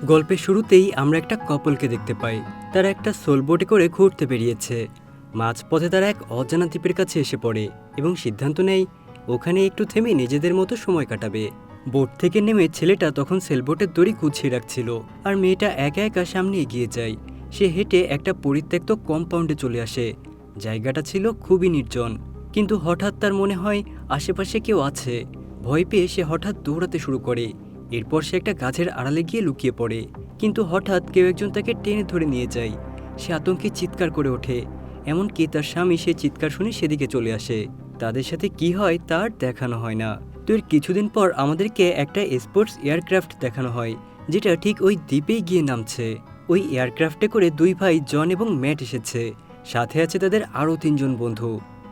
গল্পের শুরুতেই আমরা একটা কপলকে দেখতে পাই। তারা একটা সোলবোটে করে ঘুরতে বেরিয়েছে। মাঝপথে তারা এক অজানা দ্বীপের কাছে এসে পড়ে এবং সিদ্ধান্ত নেয় ওখানে একটু থেমে নিজেদের মতো সময় কাটাবে। বোট থেকে নেমে ছেলেটা তখন সেলবোটের দড়ি গুছিয়ে রাখছিল, আর মেয়েটা একা একা সামনে এগিয়ে যায়। সে হেঁটে একটা পরিত্যক্ত কম্পাউন্ডে চলে আসে। জায়গাটা ছিল খুবই নির্জন, কিন্তু হঠাৎ তার মনে হয় আশেপাশে কেউ আছে। ভয় পেয়ে সে হঠাৎ দৌড়াতে শুরু করে। এরপর সে একটা গাছের আড়ালে গিয়ে লুকিয়ে পড়ে, কিন্তু হঠাৎ কেউ একজন তাকে টেনে ধরে নিয়ে যায়। সে আতঙ্কে চিৎকার করে ওঠে, এমনকি তার স্বামী সে চিৎকার শুনে সেদিকে চলে আসে। তাদের সাথে কি হয় তার দেখানো হয় না। তো এর কিছুদিন পর আমাদেরকে একটা স্পোর্টস এয়ারক্রাফট দেখানো হয়, যেটা ঠিক ওই দ্বীপেই গিয়ে নামছে। ওই এয়ারক্রাফটে করে দুই ভাই জন এবং ম্যাট এসেছে, সাথে আছে তাদের আরও তিনজন বন্ধু।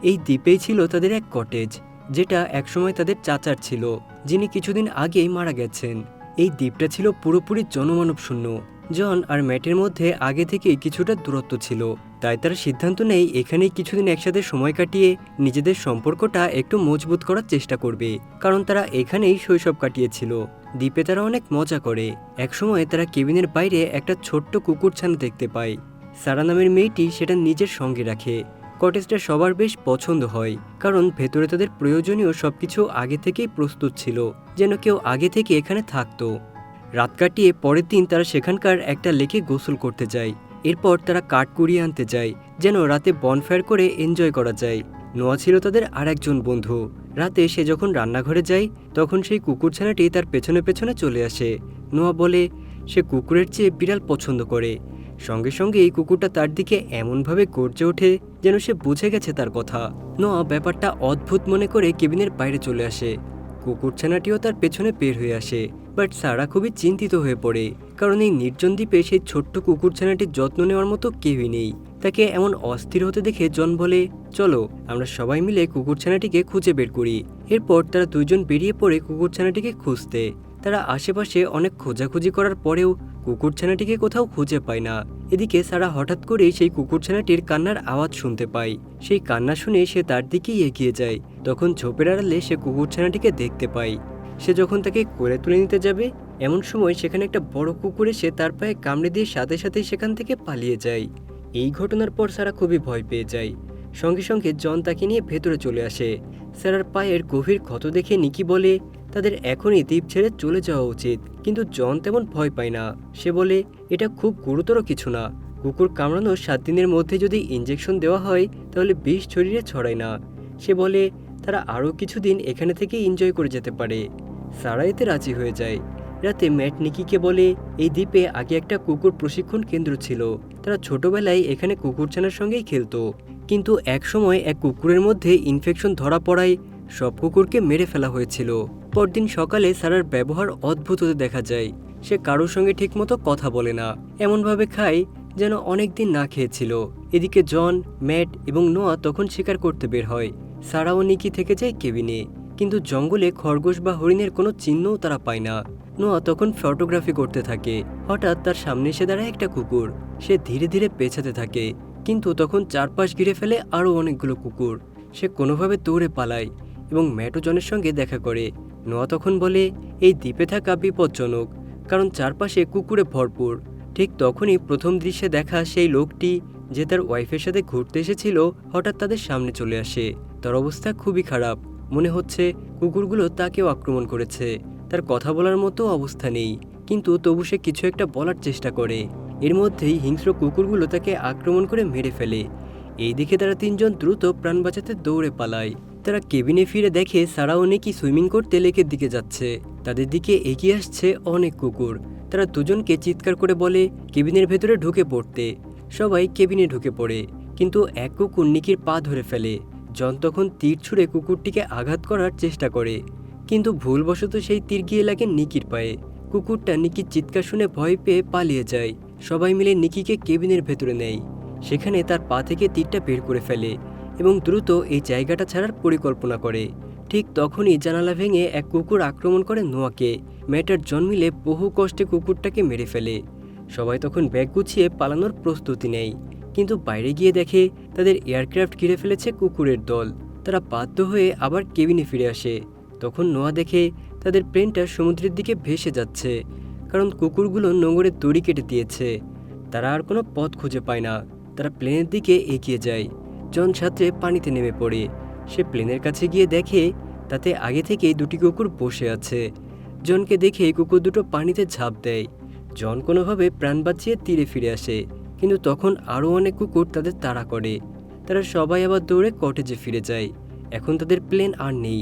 এই দ্বীপেই ছিল তাদের এক কটেজ, যেটা একসময় তাদের চাচার ছিল, যিনি কিছুদিন আগেই মারা গেছেন। এই দ্বীপটা ছিল পুরোপুরি জনমানব শূন্য। জন আর ম্যাটের মধ্যে আগে থেকেই কিছুটা দূরত্ব ছিল, তাই তারা সিদ্ধান্ত নেয় এখানেই কিছুদিন একসাথে সময় কাটিয়ে নিজেদের সম্পর্কটা একটু মজবুত করার চেষ্টা করবে, কারণ তারা এখানেই শৈশব কাটিয়েছিল। দ্বীপে তারা অনেক মজা করে। একসময় তারা কেবিনের বাইরে একটা ছোট্ট কুকুরছানা দেখতে পায়। সারা নামের মেয়েটি সেটা নিজের সঙ্গে রাখে। কটেজটা সবার বেশ পছন্দ হয়, কারণ ভেতরে তাদের প্রয়োজনীয় সবকিছু আগে থেকেই প্রস্তুত ছিল, যেন কেউ আগে থেকে এখানে থাকতো। রাত কাটিয়ে পরের দিন তারা সেখানকার একটা লেকে গোসল করতে যায়। এরপর তারা কাঠ কুড়িয়ে আনতে যায়, যেন রাতে বনফায়ার করে এনজয় করা যায়। নোয়া ছিল তাদের আর একজন বন্ধু। রাতে সে যখন রান্নাঘরে যায়, তখন সেই কুকুরছানাটি তার পেছনে পেছনে চলে আসে। নোয়া বলে সে কুকুরের চেয়ে বিড়াল পছন্দ করে। সঙ্গে সঙ্গে এই কুকুরটা তার দিকে এমনভাবে গর্জে ওঠে যেন সে বুঝে গেছে তার কথা। নোয়া ব্যাপারটা অদ্ভুত মনে করে কেবিনের বাইরে চলে আসে। কুকুরছানাটিও তার পেছনে বের হয়ে আসে। বাট সারা খুবই চিন্তিত হয়ে পড়ে, কারণ এই নির্জন দ্বীপে সেই ছোট্ট কুকুরছানাটির যত্ন নেওয়ার মতো কেউই নেই। তাকে এমন অস্থির হতে দেখে জন বলে, চলো আমরা সবাই মিলে কুকুরছানাটিকে খুঁজে বের করি। এরপর তারা দুইজন বেরিয়ে পড়ে কুকুরছানাটিকে খুঁজতে। তারা আশেপাশে অনেক খোঁজাখুঁজি করার পরেও কুকুরছানাটিকে কোথাও খুঁজে পায় না। এদিকে সারা হঠাৎ করেই সেই কুকুরছানাটির কান্নার আওয়াজ শুনতে পায়। সেই কান্না শুনে সে তার দিকেই এগিয়ে যায়। তখন ঝোপের আড়ালে সে কুকুরছানাটিকে দেখতে পায়। সে যখন তাকে কোলে তুলে নিতে যাবে, এমন সময় সেখানে একটা বড় কুকুর এসে তার পায়ে কামড়ে দিয়ে সাথে সাথেই সেখান থেকে পালিয়ে যায়। এই ঘটনার পর সারা খুবই ভয় পেয়ে যায়। সঙ্গে সঙ্গে জন তাকে নিয়ে ভেতরে চলে আসে। সারার পায়ের গভীর ক্ষত দেখে নিকি বলে তাদের এখনই দ্বীপ ছেড়ে চলে যাওয়া উচিত, কিন্তু জন তেমন ভয় পায় না। সে বলে এটা খুব গুরুতর কিছু না। কুকুর কামড়ানোর 7 দিনের মধ্যে যদি ইঞ্জেকশন দেওয়া হয় তাহলে বিষ শরীরে ছড়ায় না। সে বলে তারা আরও কিছুদিন এখানে থেকে এনজয় করে যেতে পারে। সারা এতে রাজি হয়ে যায়। রাতে ম্যাট নিকিকে বলে এই দ্বীপে আগে একটা কুকুর প্রশিক্ষণ কেন্দ্র ছিল। তারা ছোটবেলায় এখানে কুকুরছানার সঙ্গেই খেলতো, কিন্তু এক সময় এক কুকুরের মধ্যে ইনফেকশন ধরা পড়ায় সব কুকুরকে মেরে ফেলা হয়েছিল। পরদিন সকালে সারার ব্যবহার অদ্ভুত হতে দেখা যায়। সে কারোর সঙ্গে ঠিকমতো কথা বলে না, এমনভাবে খায় যেন অনেক দিন না খেয়েছিল। এদিকে জন, ম্যাট এবং নোয়া তখন শিকার করতে বের হয়। সারা ও নিকি থেকে যায় কেবিনে, কিন্তু জঙ্গলে খরগোশ বা হরিণের কোনো চিহ্নও তারা পায় না। নোয়া তখন ফটোগ্রাফি করতে থাকে। হঠাৎ তার সামনে এসে দাঁড়ায় একটা কুকুর। সে ধীরে ধীরে পেছাতে থাকে, কিন্তু তখন চারপাশ ঘিরে ফেলে আরও অনেকগুলো কুকুর। সে কোনোভাবে দৌড়ে পালায় এবং ম্যাট ও জনের সঙ্গে দেখা করে। নোয়া তখন বলে এই দ্বীপে থাকা বিপজ্জনক, কারণ চারপাশে কুকুরে ভরপুর। ঠিক তখনই প্রথম দৃশ্যে দেখা সেই লোকটি, যে তার ওয়াইফের সাথে ঘুরতে এসেছিল, হঠাৎ তাদের সামনে চলে আসে। তার অবস্থা খুবই খারাপ। মনে হচ্ছে কুকুরগুলো তাকেও আক্রমণ করেছে। তার কথা বলার মতো অবস্থা নেই, কিন্তু তবু সে কিছু একটা বলার চেষ্টা করে। এর মধ্যেই হিংস্র কুকুরগুলো তাকে আক্রমণ করে মেরে ফেলে। এই দিকে তারা তিনজন দ্রুত প্রাণ বাঁচাতে দৌড়ে পালায়। তারা কেবিনে ফিরে দেখে সারা ও নিকি সুইমিং করতে লেকের দিকে যাচ্ছে। তাদের দিকে এগিয়ে আসছে অনেক কুকুর। তারা দুজনকে চিৎকার করে বলে কেবিনের ভেতরে ঢুকে পড়তে। সবাই কেবিনে ঢুকে পড়ে, কিন্তু এক কুকুর নিকির পা ধরে ফেলে। জন তখন তীর ছুঁড়ে কুকুরটিকে আঘাত করার চেষ্টা করে, কিন্তু ভুলবশত সেই তীর গিয়ে লাগে নিকির পায়ে। কুকুরটা নিকির চিৎকার শুনে ভয় পেয়ে পালিয়ে যায়। সবাই মিলে নিকিকে কেবিনের ভেতরে নেয়। সেখানে তার পা থেকে তীরটা বের করে ফেলে এবং দ্রুত এই জায়গাটা ছাড়ার পরিকল্পনা করে। ঠিক তখনই জানালা ভেঙে এক কুকুর আক্রমণ করে নোয়াকে। ম্যাটার জন মিলে বহু কষ্টে কুকুরটাকে মেরে ফেলে। সবাই তখন ব্যাগ গুছিয়ে পালানোর প্রস্তুতি নেয়, কিন্তু বাইরে গিয়ে দেখে তাদের এয়ারক্রাফট ঘিরে ফেলেছে কুকুরের দল। তারা বাধ্য হয়ে আবার কেবিনে ফিরে আসে। তখন নোয়া দেখে তাদের প্লেনটা সমুদ্রের দিকে ভেসে যাচ্ছে, কারণ কুকুরগুলো নোঙরের দড়ি কেটে দিয়েছে। তারা আর কোনো পথ খুঁজে পায় না। তারা প্লেনের দিকে এগিয়ে যায়। জন সাঁতরে পানিতে নেমে পড়ে। সে প্লেনের কাছে গিয়ে দেখে তাতে আগে থেকেই দুটি কুকুর বসে আছে। জনকে দেখে কুকুর দুটো পানিতে ঝাঁপ দেয়। জন কোনোভাবে প্রাণ বাঁচিয়ে তীরে ফিরে আসে, কিন্তু তখন আরও অনেক কুকুর তাদের তাড়া করে। তারা সবাই আবার দৌড়ে কটেজে ফিরে যায়। এখন তাদের প্লেন আর নেই।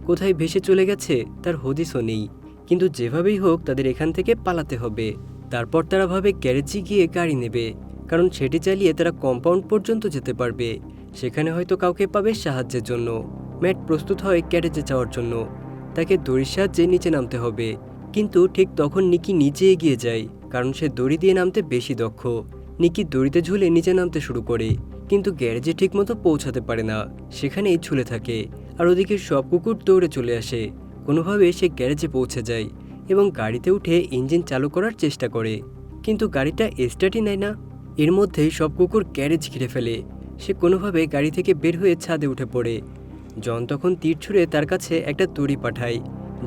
কোথায় ভেসে চলে গেছে তার হদিসও নেই, কিন্তু যেভাবেই হোক তাদের এখান থেকে পালাতে হবে। তারপর তারা ভাবে গ্যারেজে গিয়ে গাড়ি নেবে, কারণ সেটি চালিয়ে তারা কম্পাউন্ড পর্যন্ত যেতে পারবে। সেখানে হয়তো কাউকে পাবে সাহায্যের জন্য। ম্যাট প্রস্তুত হয় গ্যারেজে যাওয়ার জন্য। তাকে দড়ির সাহায্যে নিচে নামতে হবে, কিন্তু ঠিক তখন নিকি নিচে এগিয়ে যায়, কারণ সে দড়ি দিয়ে নামতে বেশি দক্ষ। নিকি দড়িতে ঝুলে নিচে নামতে শুরু করে, কিন্তু গ্যারেজে ঠিকমতো পৌঁছাতে পারে না। সেখানেই ঝুলে থাকে। আর ওদিকে সব কুকুর দৌড়ে চলে আসে। কোনোভাবে সে গ্যারেজে পৌঁছে যায় এবং গাড়িতে উঠে ইঞ্জিন চালু করার চেষ্টা করে, কিন্তু গাড়িটা স্টার্টই নেয় না। এর মধ্যেই সব কুকুর গ্যারেজ ঘিরে ফেলে। সে কোনোভাবে গাড়ি থেকে বের হয়ে ছাদে উঠে পড়ে। জন তখন তীর ছুঁড়ে তার কাছে একটা দড়ি পাঠায়,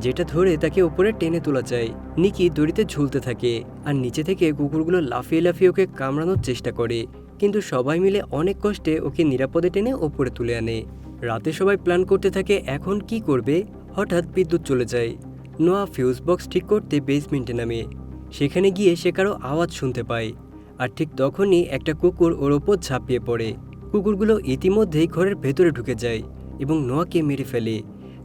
যেটা ধরে তাকে উপরে টেনে তোলা যায়। নিকি দড়িতে ঝুলতে থাকে আর নিচে থেকে কুকুরগুলো লাফিয়ে লাফিয়ে ওকে কামড়ানোর চেষ্টা করে, কিন্তু সবাই মিলে অনেক কষ্টে ওকে নিরাপদে টেনে ওপরে তুলে আনে। রাতে সবাই প্ল্যান করতে থাকে এখন কি করবে। হঠাৎ বিদ্যুৎ চলে যায়। নোয়া ফিউজ বক্স ঠিক করতে বেসমেন্টে নামে। সেখানে গিয়ে সে কারো আওয়াজ শুনতে পায়, আর ঠিক তখনই একটা কুকুর ওর ওপর ঝাঁপিয়ে পড়ে। কুকুরগুলো ইতিমধ্যেই ঘরের ভেতরে ঢুকে যায় এবং নোয়াকে মেরে ফেলে।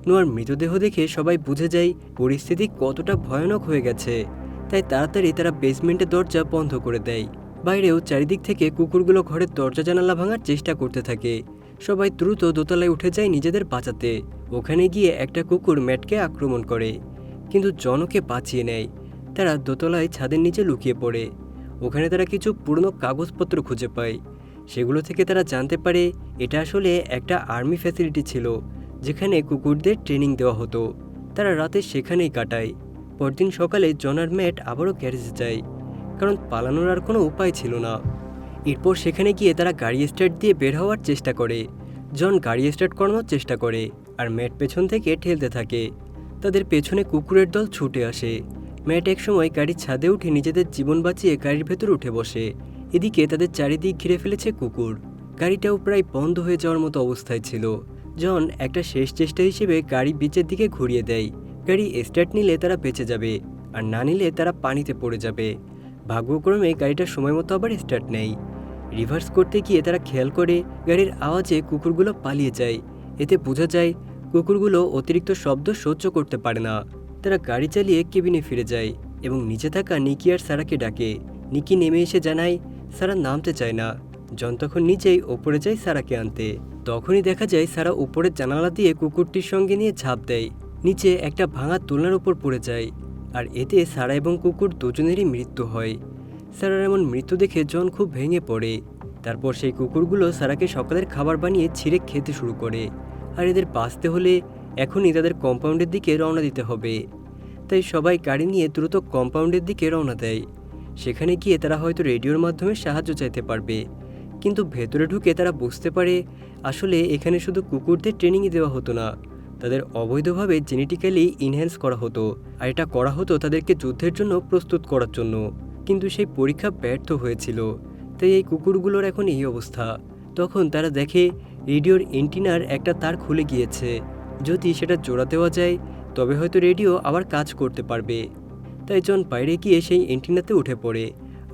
নোয়ার মৃতদেহ দেখে সবাই বুঝে যায় পরিস্থিতি কতটা ভয়ানক হয়ে গেছে। তাই তাড়াতাড়ি তারা বেসমেন্টের দরজা বন্ধ করে দেয়। বাইরেও চারিদিক থেকে কুকুরগুলো ঘরের দরজা জানালা ভাঙার চেষ্টা করতে থাকে। সবাই দ্রুত দোতলায় উঠে যায় নিজেদের বাঁচাতে। ওখানে গিয়ে একটা কুকুর ম্যাটকে আক্রমণ করে, কিন্তু জনকে বাঁচিয়ে নেয়। তারা দোতলায় ছাদের নিচে লুকিয়ে পড়ে। ওখানে তারা কিছু পুরনো কাগজপত্র খুঁজে পায়। সেগুলো থেকে তারা জানতে পারে এটা আসলে একটা আর্মি ফ্যাসিলিটি ছিল, যেখানে কুকুরদের ট্রেনিং দেওয়া হতো। তারা রাতে সেখানেই কাটায়। পরদিন সকালে জন আর ম্যাট আবারও গ্যারেজে যায়, কারণ পালানোর আর কোনো উপায় ছিল না। এরপর সেখানে গিয়ে তারা গাড়ি স্টার্ট দিয়ে বের হওয়ার চেষ্টা করে। জন গাড়ি স্টার্ট করানোর চেষ্টা করে আর ম্যাট পেছন থেকে ঠেলতে থাকে। তাদের পেছনে কুকুরের দল ছুটে আসে। ম্যাট একসময় গাড়ির ছাদে উঠে নিজেদের জীবন বাঁচিয়ে গাড়ির ভেতর উঠে বসে। এদিকে তাদের চারিদিক ঘিরে ফেলেছে কুকুর। গাড়িটাও প্রায় বন্ধ হয়ে যাওয়ার মতো অবস্থায় ছিল। জন একটা শেষ চেষ্টা হিসেবে গাড়ি বিচের দিকে ঘুরিয়ে দেয়। গাড়ি স্টার্ট নিলে তারা বেঁচে যাবে, আর না নিলে তারা পানিতে পড়ে যাবে। ভাগ্যক্রমে গাড়িটা সময় মতো আবার স্টার্ট নেয়। রিভার্স করতে গিয়ে তারা খেয়াল করে গাড়ির আওয়াজে কুকুরগুলো পালিয়ে যায়। এতে বোঝা যায় কুকুরগুলো অতিরিক্ত শব্দ সহ্য করতে পারে না। তারা গাড়ি চালিয়ে কেবিনে ফিরে যায় এবং নিচে থাকা নিকি আর সারাকে ডাকে। নিকি নেমে এসে জানায় সারা নামতে চায় না। জন তখন নিজেই ওপরে যায় সারাকে আনতে। তখনই দেখা যায় সারা উপরের জানালা দিয়ে কুকুরটির সঙ্গে নিয়ে ঝাঁপ দেয়। নিচে একটা ভাঙা দোলনার উপর পড়ে যায়, আর এতে সারা এবং কুকুর দুজনেরই মৃত্যু হয়। সারার এমন মৃত্যু দেখে জন খুব ভেঙে পড়ে। তারপর সেই কুকুরগুলো সারাকে সকালের খাবার বানিয়ে ছিঁড়ে খেতে শুরু করে। আর এদের বাঁচতে হলে এখনই তাদের কম্পাউন্ডের দিকে রওনা দিতে হবে। তাই সবাই গাড়ি নিয়ে দ্রুত কম্পাউন্ডের দিকে রওনা দেয়। সেখানে গিয়ে তারা হয়তো রেডিওর মাধ্যমে সাহায্য চাইতে পারবে, কিন্তু ভেতরে ঢুকে তারা বুঝতে পারে আসলে এখানে শুধু কুকুরদের ট্রেনিংই দেওয়া হতো না, তাদের অবৈধভাবে জেনেটিক্যালি ইনহ্যান্স করা হতো। আর এটা করা হতো তাদেরকে যুদ্ধের জন্য প্রস্তুত করার জন্য। কিন্তু সেই পরীক্ষা ব্যর্থ হয়েছিল, তাই এই কুকুরগুলোর এখন এই অবস্থা। তখন তারা দেখে রেডিওর এন্টিনার একটা তার খুলে গিয়েছে। যদি সেটা জোড়া দেওয়া যায় তবে হয়তো রেডিও আবার কাজ করতে পারবে। তাই জন বাইরে গিয়ে সেই এন্টিনাতে উঠে পড়ে।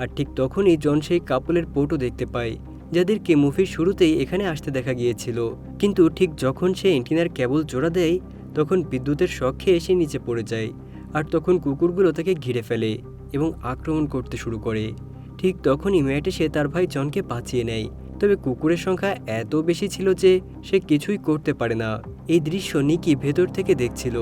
আর ঠিক তখনই জন সেই কাপলের ফটো দেখতে পায়, যাদেরকে মুভির শুরুতেই এখানে আসতে দেখা গিয়েছিল। কিন্তু ঠিক যখন সে এন্টিনার কেবল জোড়া দেয় তখন বিদ্যুতের শক খেয়ে সে নিচে পড়ে যায়। আর তখন কুকুরগুলো তাকে ঘিরে ফেলে এবং আক্রমণ করতে শুরু করে। ঠিক তখনই ম্যাট এসে তার ভাই জনকে বাঁচিয়ে নেয়। তবে কুকুরের সংখ্যা এত বেশি ছিল যে সে কিছুই করতে পারে না। এই দৃশ্য নিকি ভেতর থেকে দেখছিল।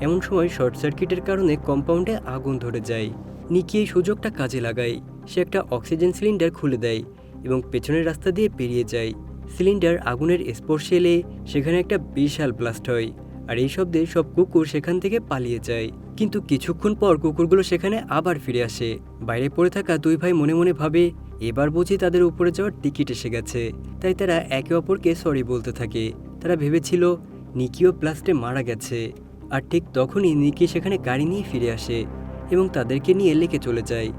এমন সময় শর্ট সার্কিটের কারণে কম্পাউন্ডে আগুন ধরে যায়। নিকি এই সুযোগটা কাজে লাগায়। সে একটা অক্সিজেন সিলিন্ডার খুলে দেয় এবং পেছনের রাস্তা দিয়ে বেরিয়ে যায়। সিলিন্ডার আগুনের স্পর্শে এলে সেখানে একটা বিশাল ব্লাস্ট হয়, আর এই শব্দে সব কুকুর সেখান থেকে পালিয়ে যায়। কিন্তু কিছুক্ষণ পর কুকুরগুলো সেখানে আবার ফিরে আসে। বাইরে পড়ে থাকা দুই ভাই মনে মনে ভাবে এবার বুঝি তাদের উপরে যাওয়ার টিকিট এসে গেছে। তাই তারা একে অপরকে সরি বলতে থাকে। তারা ভেবেছিল নিকিও ব্লাস্টে মারা গেছে। আর ঠিক তখনই নিকি সেখানে গাড়ি নিয়ে ফিরে আসে এবং তাদেরকে নিয়ে লেকে চলে যায়।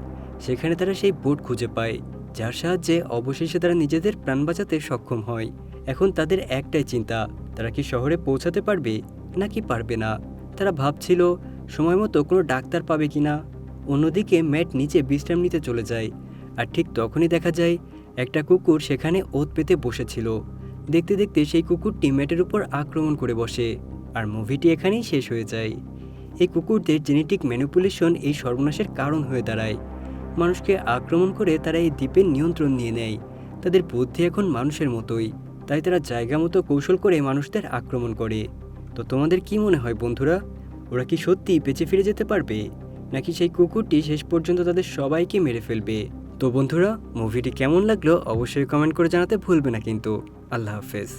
সেখানে তারা সেই বোট খুঁজে পায়, যার সাহায্যে অবশেষে তারা নিজেদের প্রাণ বাঁচাতে সক্ষম হয়। এখন তাদের একটাই চিন্তা, তারা কি শহরে পৌঁছাতে পারবে নাকি পারবে না। তারা ভাবছিল সময় মতো কোনো ডাক্তার পাবে কিনা। অন্যদিকে ম্যাট নিচে বিশ্রাম নিতে চলে যায়, আর ঠিক তখনই দেখা যায় একটা কুকুর সেখানে ওত পেতে বসেছিল। দেখতে দেখতে সেই কুকুরটি ম্যাটের উপর আক্রমণ করে বসে, আর মুভিটি এখানেই শেষ হয়ে যায়। এই কুকুরদের জেনেটিক ম্যানিপুলেশন এই সর্বনাশের কারণ হয়ে দাঁড়ায়। মানুষকে আক্রমণ করে তারা এই দ্বীপের নিয়ন্ত্রণ নিয়ে নেয়। তাদের বুদ্ধি এখন মানুষের মতোই, তাই তারা জায়গা মতো কৌশল করে মানুষদের আক্রমণ করে। তো তোমাদের কি মনে হয় বন্ধুরা, ওরা কি সত্যি বেঁচে ফিরে যেতে পারবে, নাকি সেই কুকুরটি শেষ পর্যন্ত তাদের সবাইকে মেরে ফেলবে? তো বন্ধুরা, মুভিটি কেমন লাগলো অবশ্যই কমেন্ট করে জানাতে ভুলবে না কিন্তু। আল্লাহ হাফেজ।